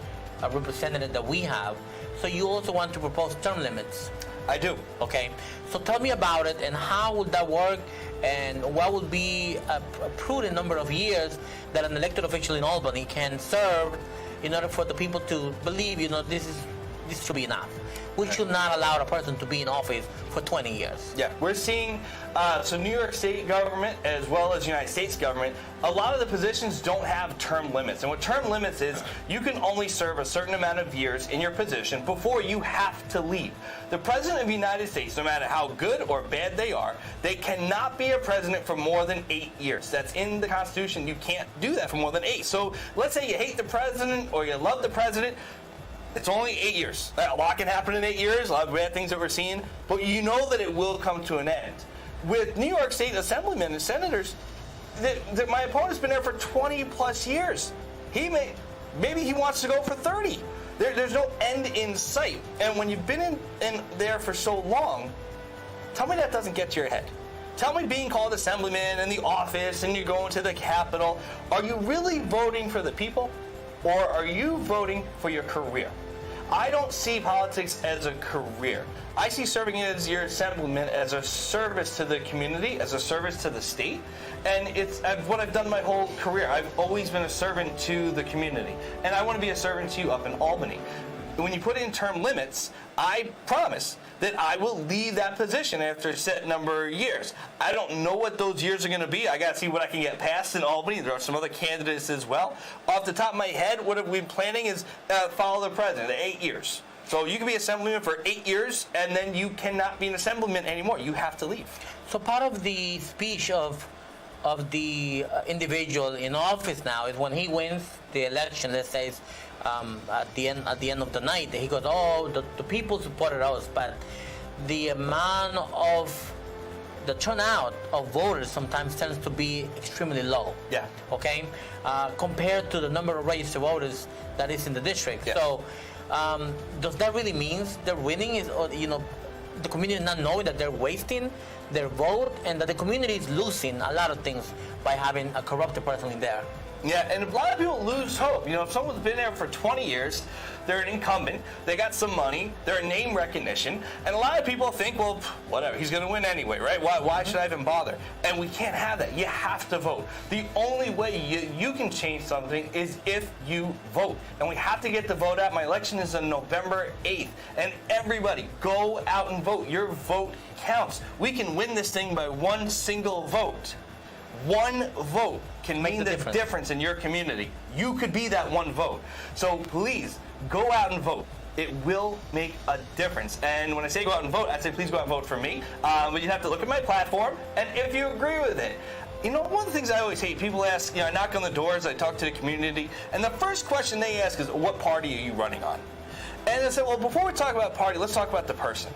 representative that we have. So you also want to propose term limits. I do. Okay, so tell me about it and how would that work and what would be a prudent number of years that an elected official in Albany can serve in order for the people to believe, you know, this should be enough. We should not allow a person to be in office for 20 years. Yeah, we're seeing, so New York State government as well as United States government, a lot of the positions don't have term limits. And what term limits is, you can only serve a certain amount of years in your position before you have to leave. The President of the United States, no matter how good or bad they are, they cannot be a president for more than 8 years. That's in the Constitution. You can't do that for more than 8. So let's say you hate the president or you love the president, it's only 8 years. A lot can happen in 8 years, a lot of bad things that we're seeing, but you know that it will come to an end. With New York State assemblymen and senators, my opponent's been there for 20 plus years. Maybe he wants to go for 30. There's no end in sight. And when you've been in there for so long, tell me that doesn't get to your head. Tell me being called assemblyman in the office and you're going to the Capitol, are you really voting for the people or are you voting for your career? I don't see politics as a career. I see serving as your assemblyman as a service to the community, as a service to the state, and it's what I've done my whole career. I've always been a servant to the community, and I want to be a servant to you up in Albany. When you put in term limits, I promise that I will leave that position after a set number of years. I don't know what those years are going to be. I got to see what I can get passed in Albany. There are some other candidates as well. Off the top of my head, what we've been planning is follow the president, 8 years. So you can be assemblyman for 8 years, and then you cannot be an assemblyman anymore. You have to leave. So part of the speech of the individual in office now is when he wins the election, let's say at the end of the night, he goes, oh, the people supported us, but the amount of the turnout of voters sometimes tends to be extremely low. Yeah. Okay, compared to the number of registered voters that is in the district. Yeah. So does that really mean they're winning? Is, you know, the community not knowing that they're wasting their vote and that the community is losing a lot of things by having a corrupted person in there? Yeah, and a lot of people lose hope. You know, if someone's been there for 20 years, they're an incumbent, they got some money, they're a name recognition, and a lot of people think, well, whatever, he's going to win anyway, right? Why should I even bother? And we can't have that. You have to vote. The only way you can change something is if you vote. And we have to get the vote out. My election is on November 8th, and everybody, go out and vote. Your vote counts. We can win this thing by one single vote. One vote can mean the difference in your community. You could be that one vote. So please, go out and vote. It will make a difference. And when I say go out and vote, I say please go out and vote for me. But you have to look at my platform, and if you agree with it. You know, one of the things I always hate, people ask, you know, I knock on the doors, I talk to the community, and the first question they ask is, what party are you running on? And I said, well, before we talk about party, let's talk about the person.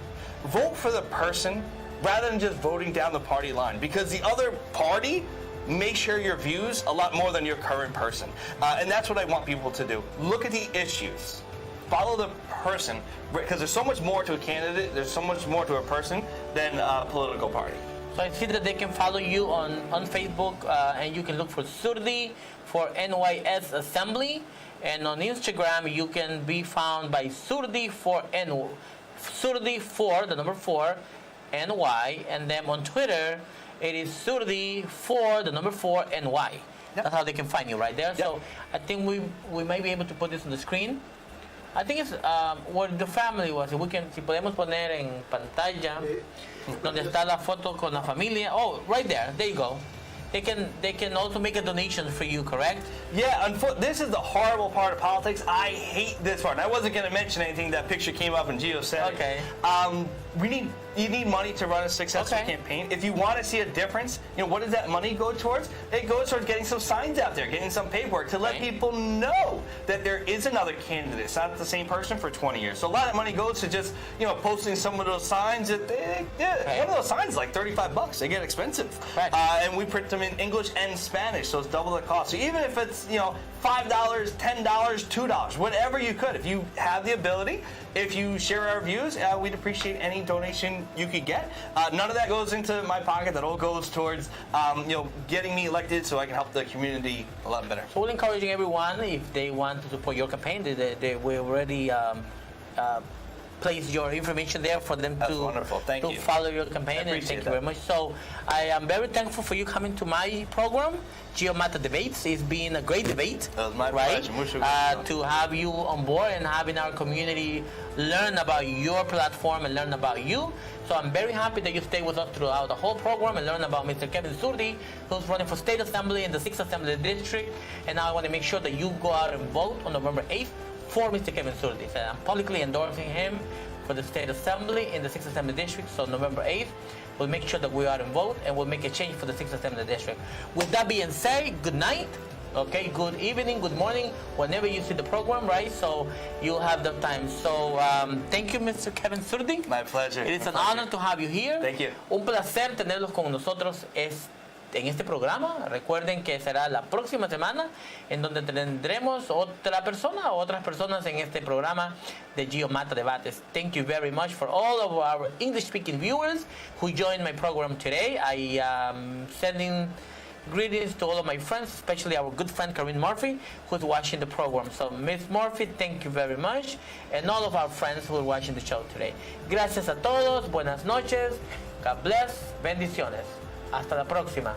Vote for the person rather than just voting down the party line, because the other party may share your views a lot more than your current person. And that's what I want people to do. Look at the issues. Follow the person, because there's so much more to a candidate, there's so much more to a person than a political party. So I see that they can follow you on Facebook, and you can look for Surdi for NYS Assembly, and on Instagram you can be found by Surdi for the number 4 NY, and then on Twitter it is Surdi for the number 4 NY. Yep. That's how they can find you right there. Yep. So I think we might be able to put this on the screen. I think it's where the family was. Si podemos poner en pantalla donde está la foto con la familia. Oh, right there. There you go. They can also make a donation for you, correct? Yeah, this is the horrible part of politics. I hate this part. And I wasn't going to mention anything. That picture came up and Gio said. Okay. You need money to run a successful campaign. If you want to see a difference, what does that money go towards? It goes towards getting some signs out there, getting some paperwork to let people know that there is another candidate. It's not the same person for 20 years. So a lot of money goes to just posting some of those signs. One of those signs is like $35. They get expensive, and we print them in English and Spanish, so it's double the cost. So even if it's $5, $10, $2, whatever you could, if you have the ability, if you share our views, we'd appreciate any donation you could get. None of that goes into my pocket. That all goes towards getting me elected so I can help the community a lot better. So we're encouraging everyone, if they want to support your campaign, we already place your information there for them to follow your campaign, and thank you very much. So I am very thankful for you coming to my program, Gio Mata Debates. It's been a great debate. That was my pleasure. To have you on board and having our community learn about your platform and learn about you. So I'm very happy that you stay with us throughout the whole program and learn about Mr. Kevin Surdi, who's running for State Assembly in the 6th Assembly District. And now I want to make sure that you go out and vote on November 8th for Mr. Kevin Surdi. So I'm publicly endorsing him for the State Assembly in the 6th Assembly District. So November 8th, we'll make sure that we are and vote, and we'll make a change for the 6th Assembly District. With that being said, good night. Okay, good evening, good morning, whenever you see the program, right? So you'll have the time. So thank you, Mr. Kevin Surdi. My pleasure. It is an honor to have you here. Thank you. Un placer tenerlos con nosotros en este programa. Recuerden que será la próxima semana en donde tendremos otra persona o otras personas en este programa de Gio Mata Debates. Thank you very much for all of our English-speaking viewers who joined my program today. I am sending greetings to all of my friends, especially our good friend Corinne Murphy, who's watching the program. So Miss Murphy, thank you very much, and all of our friends who are watching the show today. Gracias a todos, buenas noches, God bless, bendiciones. Hasta la próxima.